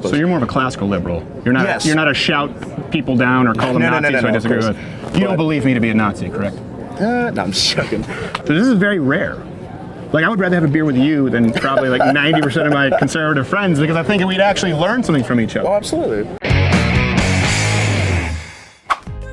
So you're more of a classical liberal. You're not. Yes. You're not a shout people down or call them Nazis who I disagree with. You don't believe me to be a Nazi, correct? No, I'm just joking. So this is very rare. Like, I would rather have a beer with you than probably like 90% of my conservative friends, because I think we'd actually learn something from each other. Oh, absolutely.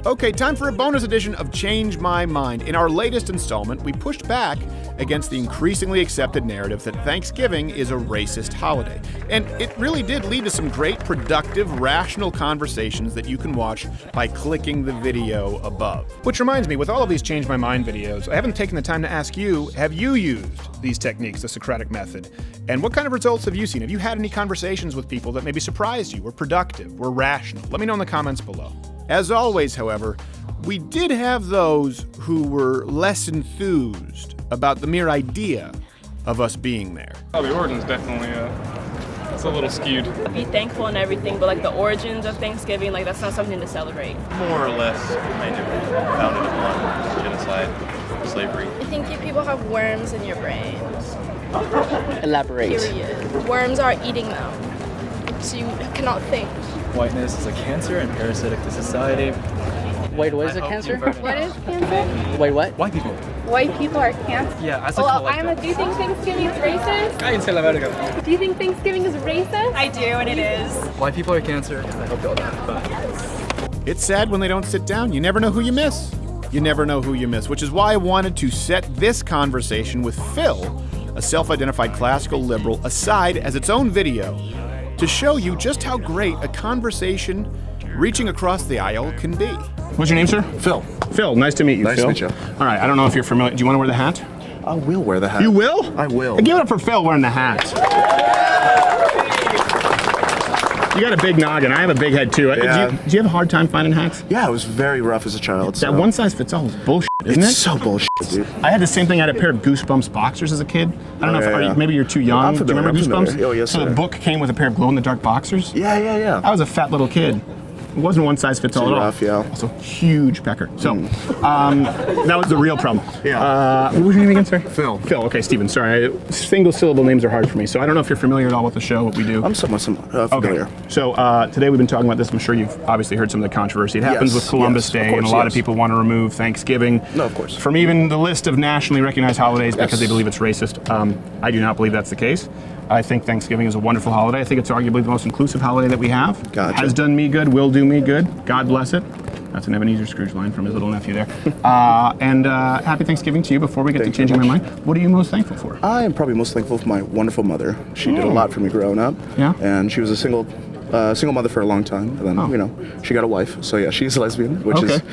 Okay, time for a bonus edition of Change My Mind. In our latest installment, we pushed back against the increasingly accepted narrative that Thanksgiving is a racist holiday. And it really did lead to some great, productive, rational conversations that you can watch by clicking the video above. Which reminds me, with all of these Change My Mind videos, I haven't taken the time to ask you, have you used these techniques, the Socratic method? And what kind of results have you seen? Have you had any conversations with people that maybe surprised you, were productive, were rational? Let me know in the comments below. As always, however, we did have those who were less enthused about the mere idea of us being there. Oh, the origin's definitely, it's a little skewed. Be thankful and everything, but like the origins of Thanksgiving, like that's not something to celebrate. More or less kind of founded upon genocide, slavery. I think you people have worms in your brains. Elaborate. Period. Worms are eating them, so you cannot think. Whiteness is a cancer and parasitic to society. Wait, what is a cancer? What is cancer? Wait, what? White people. White people are cancer. Yeah, as a do you think Thanksgiving is racist? Cállense la verga. Do you think Thanksgiving is racist? I do, and it is. White people are cancer. I hope y'all know. It's sad when they don't sit down. You never know who you miss. You never know who you miss, which is why I wanted to set this conversation with Phil, a self-identified classical liberal, aside as its own video to show you just how great a conversation reaching across the aisle can be. What's your name, sir? Phil. Phil, nice to meet you, Nice Phil. to meet you. All right, I don't know if you're familiar. Do you want to wear the hat? I will wear the hat. You will? I will. Give it up for Phil wearing the hat. You got a big noggin. I have a big head too. Yeah. Do you have a hard time finding hats? Yeah, I was very rough as a child. That one size fits all is bullshit, isn't It's it? so bullshit, dude. I had the same thing. I had a pair of Goosebumps boxers as a kid. I don't know if maybe you're too young. I'm Do you familiar, remember I'm Goosebumps? familiar. Oh, yes, So the sir. book came with a pair of glow-in-the-dark boxers. Yeah. I was a fat little kid. It wasn't one size fits all Too at all. rough, yeah. Also, huge pecker. So, that was the real problem. Yeah. What was your name again, sir? Phil. Phil. Okay, Steven. Sorry, single syllable names are hard for me. So I don't know if you're familiar at all with the show, what we do. I'm somewhat familiar. Okay. So today we've been talking about this. I'm sure you've obviously heard some of the controversy. It happens with Columbus Day, and a lot of people want to remove Thanksgiving. No, of course. From even the list of nationally recognized holidays because they believe it's racist. I do not believe that's the case. I think Thanksgiving is a wonderful holiday. I think it's arguably the most inclusive holiday that we have. Gotcha. Has done me good, will do me good. God bless it. That's an Ebenezer Scrooge line from his little nephew there. And happy Thanksgiving to you. Before we get to changing my mind, what are you most thankful for? I am probably most thankful for my wonderful mother. She did a lot for me growing up. Yeah. And she was a single mother for a long time, and then she got a wife. So yeah, she's a lesbian, which is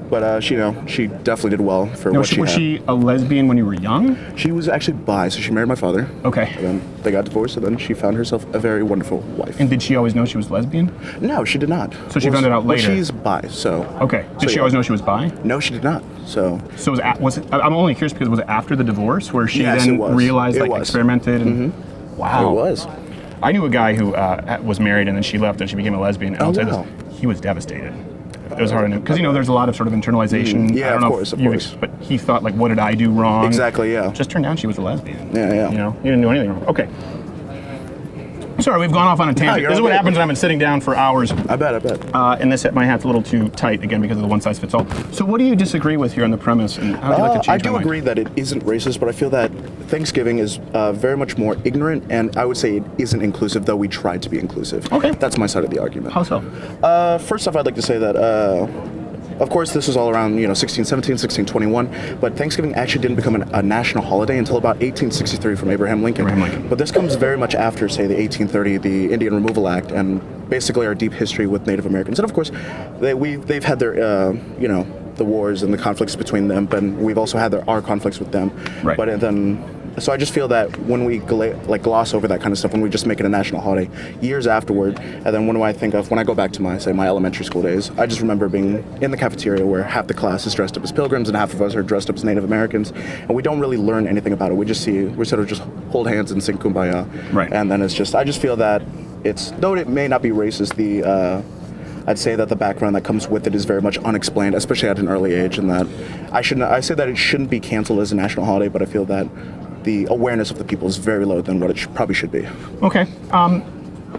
But she definitely did well for what she had. Was she a lesbian when you were young? She was actually bi, so she married my father. Okay. And then they got divorced, and then she found herself a very wonderful wife. And did she always know she was lesbian? No, she did not. So she found it out later. Well, she's bi, so. Okay. Did she always know she was bi? No, she did not. So. So was it? I'm only curious because was it after the divorce where she Yes, then it was. realized, It like, was. experimented? And wow. It was. I knew a guy who was married and then she left and she became a lesbian. And I'll say wow. this, he was devastated. It was hard to know because there's a lot of sort of internalization. Yeah, I don't of know course, if of course. But he thought, like, what did I do wrong? Exactly, yeah. Just turned out she was a lesbian. Yeah. You know, you didn't do anything wrong. Okay. Sorry, we've gone off on a tangent. This is what happens when I've been sitting down for hours. I bet. And my hat's a little too tight, again, because of the one size fits all. So what do you disagree with here on the premise, and how would you like to change I my do mind? agree that it isn't racist, but I feel that Thanksgiving is very much more ignorant, and I would say it isn't inclusive, though we tried to be inclusive. Okay. That's my side of the argument. How so? First off, I'd like to say that, of course, this was all around 1617, 1621, but Thanksgiving actually didn't become a national holiday until about 1863 from Abraham Lincoln. But this comes very much after, say, the 1830, the Indian Removal Act, and basically our deep history with Native Americans. And of course, they've had their, the wars and the conflicts between them, but we've also had our conflicts with them. Right. But then, so I just feel that when we gloss over that kind of stuff, when we just make it a national holiday, years afterward, and then when I go back to my elementary school days, I just remember being in the cafeteria where half the class is dressed up as pilgrims and half of us are dressed up as Native Americans, and we don't really learn anything about it. We sort of just hold hands and sing Kumbaya. Right. And then I just feel that though it may not be racist, I'd say that the background that comes with it is very much unexplained, especially at an early age, and that I say that it shouldn't be canceled as a national holiday, but I feel that the awareness of the people is very low than what it probably should be. Okay.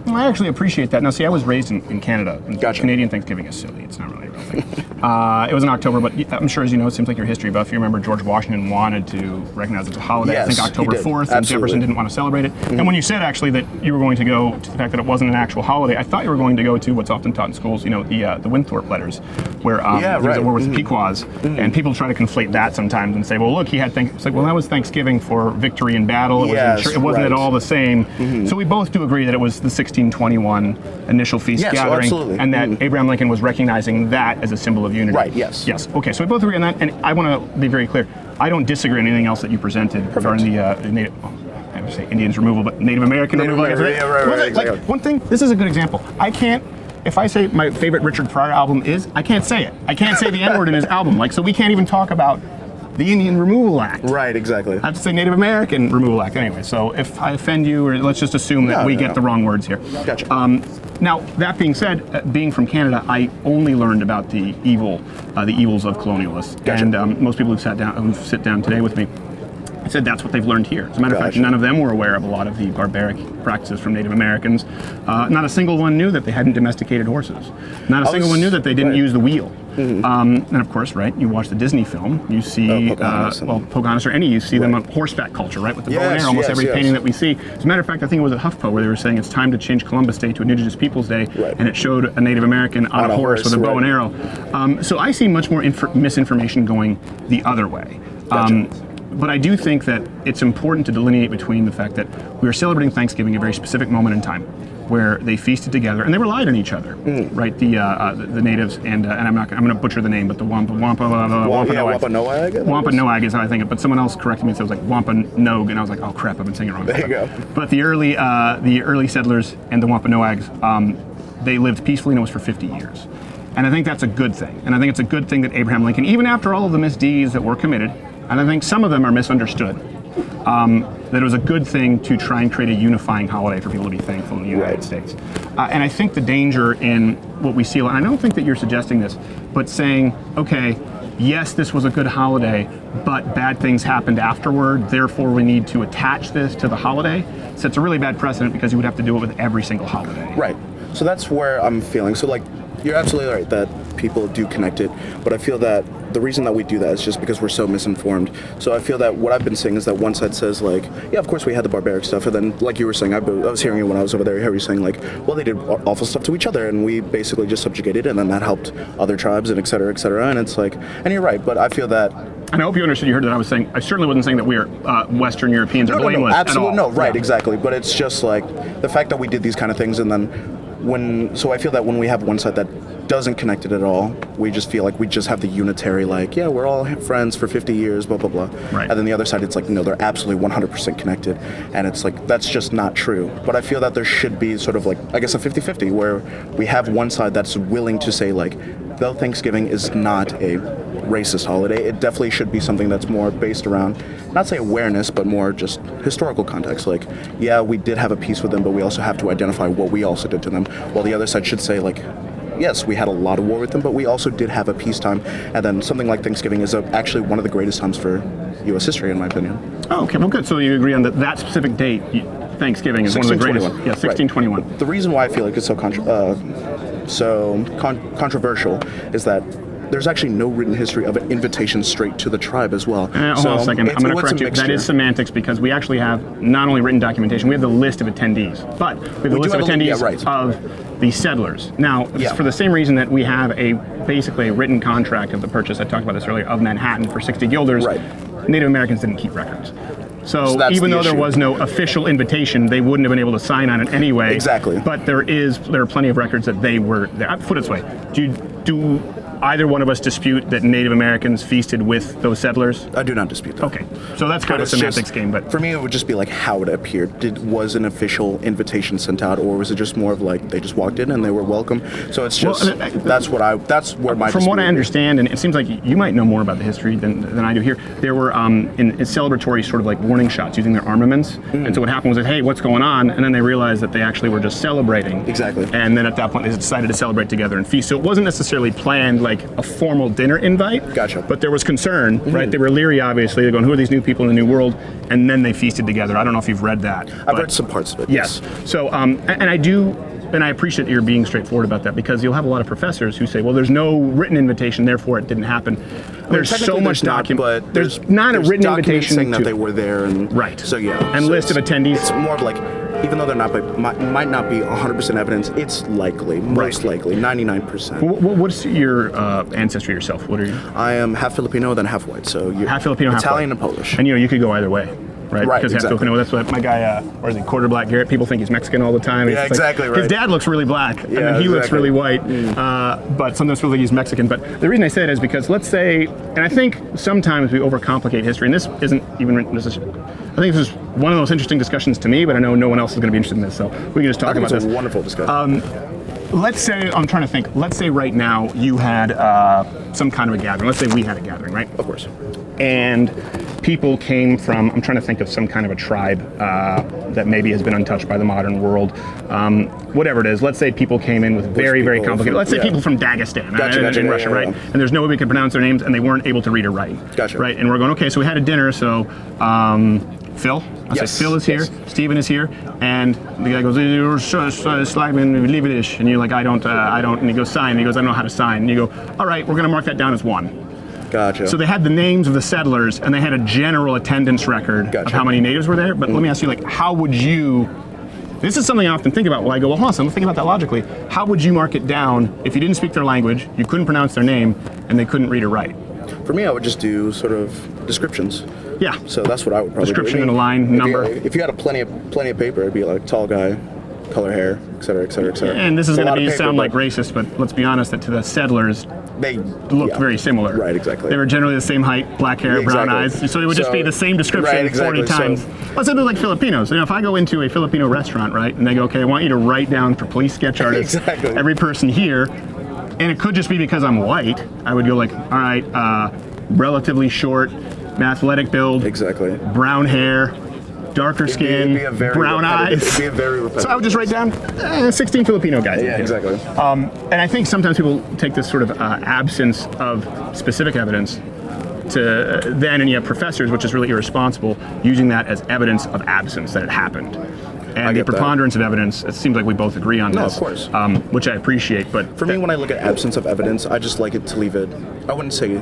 I actually appreciate that. Now, see, I was raised in Canada, and Gotcha. Canadian Thanksgiving is silly. It's not really a real thing. It was in October, but I'm sure, as you know, it seems like your history buff. You remember George Washington wanted to recognize it as a holiday. Yes, I think October he did. 4th, and Absolutely. Jefferson didn't want to celebrate it. And when you said, actually, that you were going to go to the fact that it wasn't an actual holiday, I thought you were going to go to what's often taught in schools, the Winthrop letters, where there was a war with the Pequods, and people try to conflate that sometimes and say, well, look, he had it's like, well, that was Thanksgiving for victory in battle. It wasn't at all the same. So we both do agree that it was the 1621 initial feast gathering, absolutely. and that Abraham Lincoln was recognizing that as a symbol of unity. Right, yes. Yes, okay, so we both agree on that, and I want to be very clear. I don't disagree on anything else that you presented regarding the Native, I would say Indians removal, but Native American removal. Right, Like, one thing, this is a good example. I can't, if I say my favorite Richard Pryor album is, I can't say it. I can't say the N-word in his album, so we can't even talk about the Indian Removal Act. Right, exactly. I have to say Native American Removal Act anyway, so if I offend you, or let's just assume that we get the wrong words here. Gotcha. Now, that being said, being from Canada, I only learned about the evils of colonialists. Gotcha. And most people who sit down today with me, I said that's what they've learned here. As a matter of fact, none of them were aware of a lot of the barbaric practices from Native Americans. Not a single one knew that they hadn't domesticated horses. Not a single one knew that they didn't use the wheel. And of course, right, you watch the Disney film, you see, Pocahontas or any, you see them on horseback culture, right, with the bow and arrow, almost every painting that we see. As a matter of fact, I think it was at HuffPo where they were saying it's time to change Columbus Day to Indigenous Peoples Day, and it showed a Native American on a horse with a bow and arrow. So I see much more misinformation going the other way. But I do think that it's important to delineate between the fact that we are celebrating Thanksgiving, a very specific moment in time, where they feasted together and they relied on each other, right? The natives and I'm going to butcher the name, but the Wampanoag is how I think it. But someone else corrected me and said it was like Wampanoag, and I was like, oh crap, I've been saying it wrong. There you go. But the early settlers and the Wampanoags, they lived peacefully, and it was for 50 years. And I think that's a good thing. And I think it's a good thing that Abraham Lincoln, even after all of the misdeeds that were committed, and I think some of them are misunderstood, that it was a good thing to try and create a unifying holiday for people to be thankful in the United States. And I think the danger in what we see, and I don't think that you're suggesting this, but saying, okay, yes, this was a good holiday, but bad things happened afterward, therefore we need to attach this to the holiday, sets a really bad precedent because you would have to do it with every single holiday. Right. So that's where I'm feeling. So like, you're absolutely right that people do connect it, but I feel that the reason that we do that is just because we're so misinformed. So I feel that what I've been saying is that one side says like, yeah, of course we had the barbaric stuff, and then like you were saying, I was hearing you when I was over there, I heard you saying like, well, they did awful stuff to each other, and we basically just subjugated, and then that helped other tribes, and et cetera, and it's like, and you're right, but I feel that. And I hope you understood, you heard that I was saying, I certainly wasn't saying that we are Western Europeans are blameless absolutely, at all. No, right, exactly, but it's just like, the fact that we did these kind of things, and then so I feel that when we have one side that doesn't connect it at all, we just feel like we just have the unitary, like, yeah, we're all friends for 50 years, blah, blah, blah. Right. And then the other side, it's like, no, they're absolutely 100% connected. And it's like, that's just not true. But I feel that there should be sort of like, I guess, a 50-50, where we have one side that's willing to say, like, though Thanksgiving is not a racist holiday, it definitely should be something that's more based around, not say awareness, but more just historical context. Like, yeah, we did have a peace with them, but we also have to identify what we also did to them. While the other side should say, like, yes, we had a lot of war with them, but we also did have a peacetime. And then something like Thanksgiving is actually one of the greatest times for U.S. history, in my opinion. Oh, okay, well, good. So you agree on that specific date, Thanksgiving is one of the greatest. Yeah, 1621. Right. The reason why I feel like it's so controversial is that there's actually no written history of an invitation straight to the tribe as well. Hold on a second. I'm going to correct you. That is semantics, because we actually have not only written documentation, we have the list of attendees, but we have the list of attendees of the settlers. Now, for the same reason that we have basically a written contract of the purchase, I talked about this earlier, of Manhattan for 60 guilders, Native Americans didn't keep records. So even though there was no official invitation, they wouldn't have been able to sign on it anyway. Exactly. But there are plenty of records that they were there. I'll put it this way. Do either one of us dispute that Native Americans feasted with those settlers? I do not dispute that. Okay, so that's kind of a semantics game, but for me it would just be like how it appeared. Was an official invitation sent out, or was it just more of like they just walked in and they were welcome? So it's just that's where my from what I understand, and it seems like you might know more about the history than I do here. There were in celebratory sort of like warning shots using their armaments, and so what happened was that, hey, what's going on? And then they realized that they actually were just celebrating. Exactly. And then at that point they decided to celebrate together and feast. So it wasn't necessarily planned like like a formal dinner invite. Gotcha. But there was concern, right? They were leery, obviously. They're going, who are these new people in the New World? And then they feasted together. I don't know if you've read that. I've read some parts of it. Yes. So, and I do. And I appreciate that you're being straightforward about that, because you'll have a lot of professors who say, well, there's no written invitation, therefore it didn't happen. There's so much document, but there's not a written invitation saying that they were there, and right. So yeah, and so list of attendees. It's more of like, even though they're not, might not be 100% evidence, it's likely, most likely, 99%. What's your ancestry yourself? What are you? I am half Filipino, then half white. So you're half Filipino, Italian, half and Polish. And you could go either way. Right, because exactly. Filipino, that's what my guy, or is he Quarter Black Garrett? People think he's Mexican all the time. Yeah, exactly right. His dad looks really black, and then he looks really white, but sometimes people think he's Mexican. But the reason I say it is because, let's say, and I think sometimes we overcomplicate history, and this isn't even, I think this is one of the most interesting discussions to me, but I know no one else is going to be interested in this, so we can just talk about this. It's a wonderful discussion. Let's say, I'm trying to think, let's say right now you had some kind of a gathering. Let's say we had a gathering, right? Of course. And people came from, I'm trying to think of some kind of a tribe that maybe has been untouched by the modern world. Whatever it is, let's say people came in with very, very complicated, let's say people from Dagestan in Russia, right? And there's no way we could pronounce their names, and they weren't able to read or write. Gotcha. Right? And we're going, okay, so we had a dinner, so Phil? I'll say Phil is here, Stephen is here, and the guy goes, and you're like, I don't, and he goes, sign, and he goes, I don't know how to sign, and you go, all right, we're going to mark that down as 1. Gotcha. So they had the names of the settlers, and they had a general attendance record of how many natives were there, but let me ask you, like, how would you, this is something I often think about, well, I go, well, hold on, so let's think about that logically. How would you mark it down if you didn't speak their language, you couldn't pronounce their name, and they couldn't read or write? For me, I would just do sort of descriptions. Yeah. So that's what I would probably description do. And a line, number. If you had plenty of paper, it'd be like tall guy, color hair, et cetera, et cetera, et cetera. And this is going to sound like racist, but let's be honest, that to the settlers, they looked very similar. Right, exactly. They were generally the same height, black hair, brown eyes. So it would just be the same description 40 times. Let's say they're like Filipinos. If I go into a Filipino restaurant, right, and they go, okay, I want you to write down for police sketch artists every person here, and it could just be because I'm white, I would go like, all right, relatively short, athletic build, brown hair, darker skin, brown eyes. It'd be a very repetitive. So I would just write down 16 Filipino guys. Yeah, exactly. And I think sometimes people take this sort of absence of specific evidence to then, and you have professors, which is really irresponsible, using that as evidence of absence, that it happened. And the preponderance of evidence, it seems like we both agree on this. Of course. Which I appreciate, but... For me, when I look at absence of evidence, I just like it to leave it, I wouldn't say,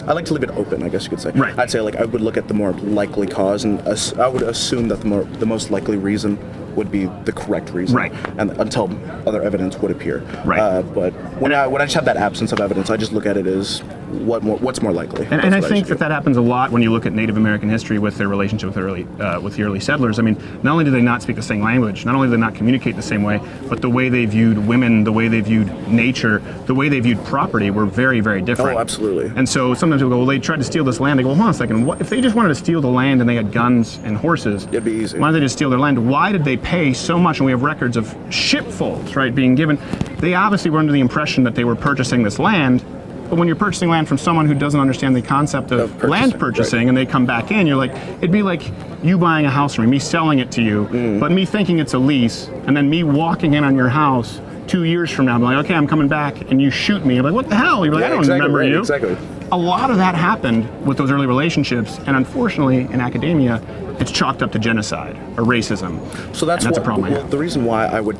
I like to leave it open, I guess you could say. Right. I'd say like I would look at the more likely cause, and I would assume that the most likely reason would be the correct reason. Right. And until other evidence would appear. Right. But when I just have that absence of evidence, I just look at it as what's more likely. And I think that happens a lot when you look at Native American history with their relationship with the early settlers. I mean, not only did they not speak the same language, not only did they not communicate the same way, but the way they viewed women, the way they viewed nature, the way they viewed property were very, very different. Oh, absolutely. And so sometimes people go, well, they tried to steal this land. They go, well, hold on a second. What, if they just wanted to steal the land and they had guns and horses, it'd be easy. Why did they just steal their land? Why did they pay so much? And we have records of shipfuls, right, being given. They obviously were under the impression that they were purchasing this land. But when you're purchasing land from someone who doesn't understand the concept of land purchasing, and they come back in, you're like, it'd be like you buying a house from me selling it to you, but me thinking it's a lease, and then me walking in on your house 2 years from now, I'm like, okay, I'm coming back, and you shoot me. I'm like, what the hell? You're like, I don't remember you. Exactly. A lot of that happened with those early relationships, and unfortunately, in academia, it's chalked up to genocide or racism. So that's a problem. The reason why I would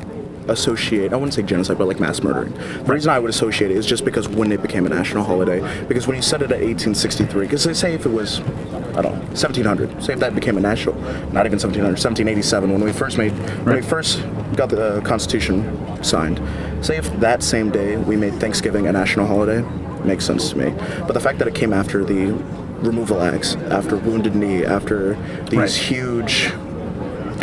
associate, I wouldn't say genocide, but like mass murdering. The reason I would associate it is just because when it became a national holiday, because when you set it at 1863, because they say if it was, I don't know, 1700, say if that became a national, not even 1700, 1787, when we first got the Constitution signed, say if that same day we made Thanksgiving a national holiday, makes sense to me. But the fact that it came after the removal acts, after Wounded Knee, after these huge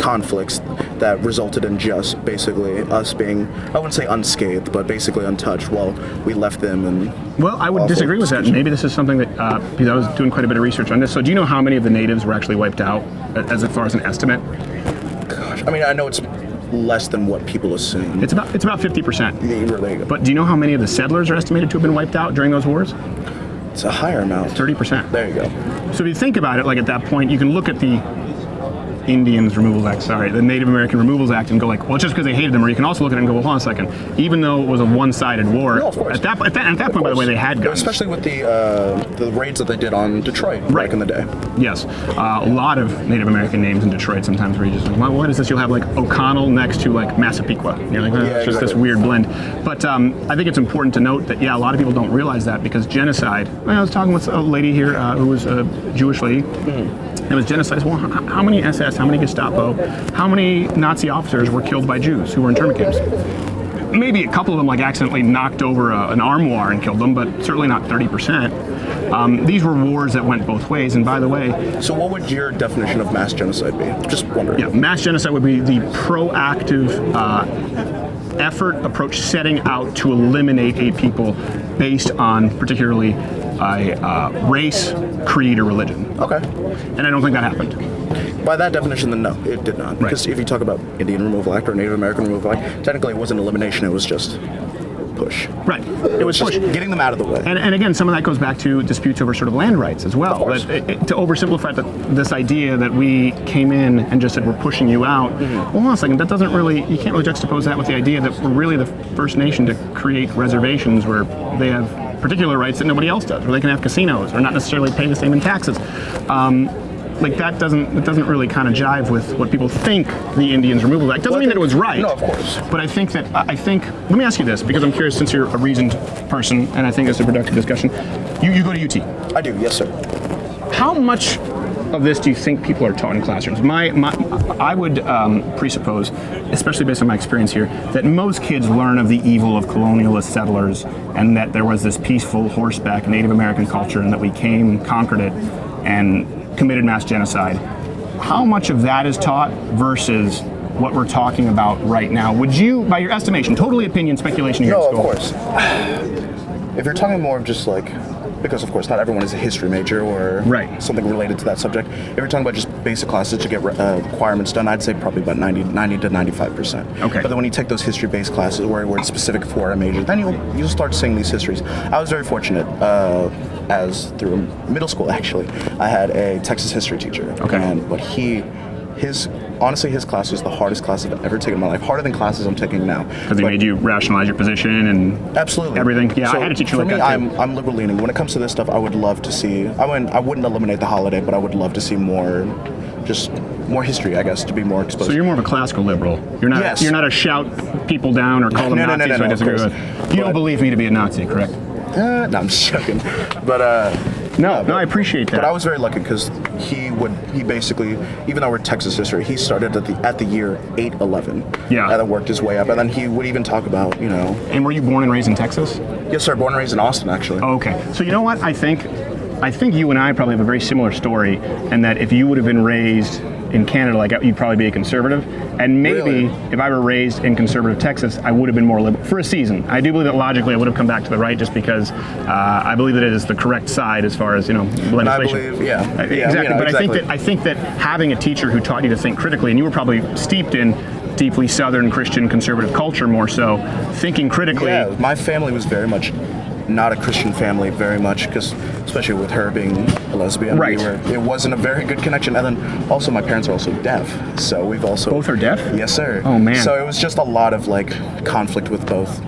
conflicts that resulted in just basically us being, I wouldn't say unscathed, but basically untouched while we left them in. Well, I would disagree with that. Maybe this is something that, because I was doing quite a bit of research on this. So do you know how many of the natives were actually wiped out, as far as an estimate? Gosh, I mean, I know it's less than what people assume. It's about 50%. Yeah, but do you know how many of the settlers are estimated to have been wiped out during those wars? It's a higher amount. 30%. There you go. So if you think about it, like at that point, you can look at the Indians Removals Act, the Native American Removals Act, and go like, well, it's just because they hated them. Or you can also look at it and go, well, hold on a second. Even though it was a one-sided war, No, of course. at that point, by the way, they had guns. Especially with the raids that they did on Detroit back in the day. Yes, a lot of Native American names in Detroit. Sometimes where you just like, well, what is this? You'll have like O'Connell next to like Massapequa. You're like, it's just this weird blend. But I think it's important to note that a lot of people don't realize that because genocide. I was talking with a lady here who was a Jewish lady. It was genocide. Well, how many SS, how many Gestapo, how many Nazi officers were killed by Jews who were in internment camps? Maybe a couple of them like accidentally knocked over an armoire and killed them, but certainly not 30%. These were wars that went both ways. And by the way, so what would your definition of mass genocide be? Just wondering. Yeah, mass genocide would be the proactive approach setting out to eliminate a people based on particularly race, creed, or religion. Okay. And I don't think that happened. By that definition, then no, it did not. Because if you talk about Indian Removal Act or Native American Removal Act, technically it wasn't elimination, it was just push. Right. It was just push. Getting them out of the way. And again, some of that goes back to disputes over sort of land rights as well. To oversimplify this idea that we came in and just said we're pushing you out. Well, hold on a second. That doesn't really, you can't really juxtapose that with the idea that we're really the first nation to create reservations where they have particular rights that nobody else does, where they can have casinos or not necessarily pay the same in taxes. Like that doesn't really kind of jive with what people think the Indians Removal Act. Doesn't mean that it was right. No, of course. But I think, let me ask you this, because I'm curious, since you're a reasoned person, and I think it's a productive discussion. You go to UT. I do, yes, sir. How much of this do you think people are taught in classrooms? I would presuppose, especially based on my experience here, that most kids learn of the evil of colonialist settlers, and that there was this peaceful horseback Native American culture, and that we came, conquered it, and committed mass genocide. How much of that is taught versus what we're talking about right now? Would you, by your estimation, totally opinion, speculation here at school? No, of course. If you're talking more of just like, because of course not everyone is a history major or something related to that subject. If you're talking about just basic classes to get requirements done, I'd say probably about 90 to 95%. Okay. But then when you take those history-based classes where it's specific for a major, then you'll start seeing these histories. I was very fortunate, as through middle school actually, I had a Texas history teacher. Okay. But honestly, his class was the hardest class I've ever taken in my life. Harder than classes I'm taking now. Because he made you rationalize your position and absolutely everything. Yeah, so I had a teacher like that. that too. I'm liberal leaning. When it comes to this stuff, I would love to see. I wouldn't eliminate the holiday, but I would love to see more history, I guess, to be more exposed. So you're more of a classical liberal. You're not. Yes. You're not a shout people down or call them Nazis. So I disagree with. You don't believe me to be a Nazi, correct? No, I'm just joking. But no, I appreciate that. But I was very lucky because he basically, even though we're Texas history, he started at the year 811. Yeah. And then worked his way up, and then he would even talk about, And were you born and raised in Texas? Yes, sir. Born and raised in Austin, actually. Oh, okay. So you know what? I think you and I probably have a very similar story, and that if you would have been raised in Canada, like you'd probably be a conservative, and maybe if I were raised in conservative Texas, I would have been more liberal for a season. I do believe that logically I would have come back to the right just because I believe that it is the correct side as far as legislation. I believe, exactly. But I think that having a teacher who taught you to think critically, and you were probably steeped in deeply Southern Christian conservative culture more so, thinking critically. Yeah, my family was very much not a Christian family, very much, because especially with her being a lesbian, right. It wasn't a very good connection. And then also my parents are also deaf, so we've also both are deaf. Yes, sir. Oh man. So it was just a lot of conflict with both,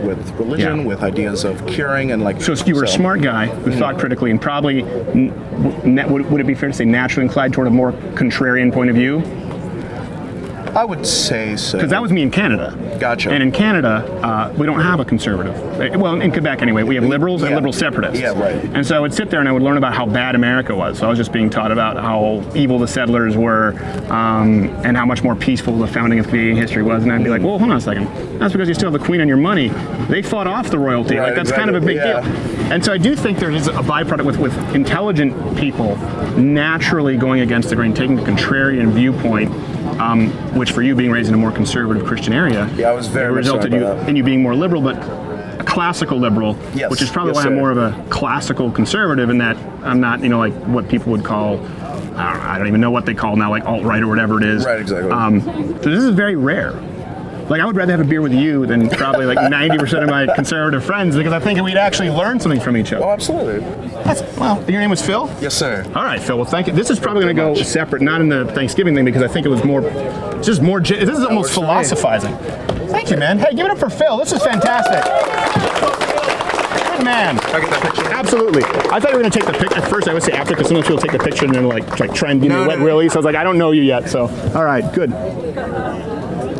with religion, with ideas of curing and So you were a smart guy who thought critically and probably would it be fair to say naturally inclined toward a more contrarian point of view? I would say so. Because that was me in Canada. Gotcha. And in Canada, we don't have a conservative. Well, in Quebec anyway, we have liberals and liberal separatists. Yeah, right. And so I would sit there and I would learn about how bad America was. So I was just being taught about how evil the settlers were, and how much more peaceful the founding of Canadian history was. And I'd be like, well, hold on a second. That's because you still have the Queen on your money. They fought off the royalty. Right, that's kind of a big deal. And so I do think there is a byproduct with intelligent people naturally going against the grain, taking the contrarian viewpoint. Which for you being raised in a more conservative Christian area, I was very resulted in you being more liberal, but a classical liberal, which is probably why I'm more of a classical conservative in that I'm not, like what people would call, I don't even know what they call now, like alt-right or whatever it is. Right, exactly. So this is very rare. Like, I would rather have a beer with you than probably like 90% of my conservative friends, because I think we'd actually learn something from each other. Oh, absolutely. Well, your name was Phil? Yes, sir. All right, Phil. Well, thank you. This is probably going to go separate, not in the Thanksgiving thing, because I think it was more, just more. This is almost philosophizing. Thank you, man. Hey, give it up for Phil. This is fantastic. Good man. Can I get that picture? Absolutely. I thought you were going to take the picture. At first, I would say after, because sometimes people take the picture and then like try and give me a wet willy. So I was like, I don't know you yet. So, all right, good.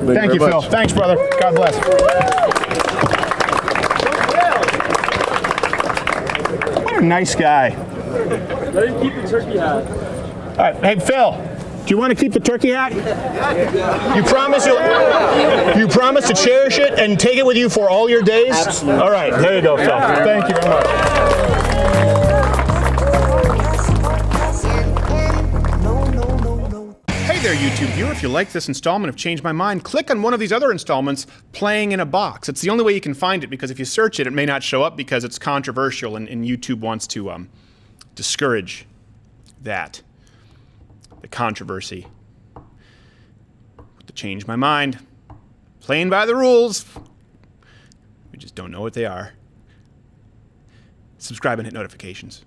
Thank you, Phil. Thanks, brother. God bless. What a nice guy. Let him keep the turkey hat. All right, hey Phil, do you want to keep the turkey hat? You promise to cherish it and take it with you for all your days? Absolutely. All right, there you go, Phil. Thank you very much. Hey there, YouTube viewer. If you like this installment of Change My Mind, click on one of these other installments, Playing in a Box. It's the only way you can find it, because if you search it, it may not show up because it's controversial, and YouTube wants to discourage that. The controversy. To Change My Mind. Playing by the rules. We just don't know what they are. Subscribe and hit notifications.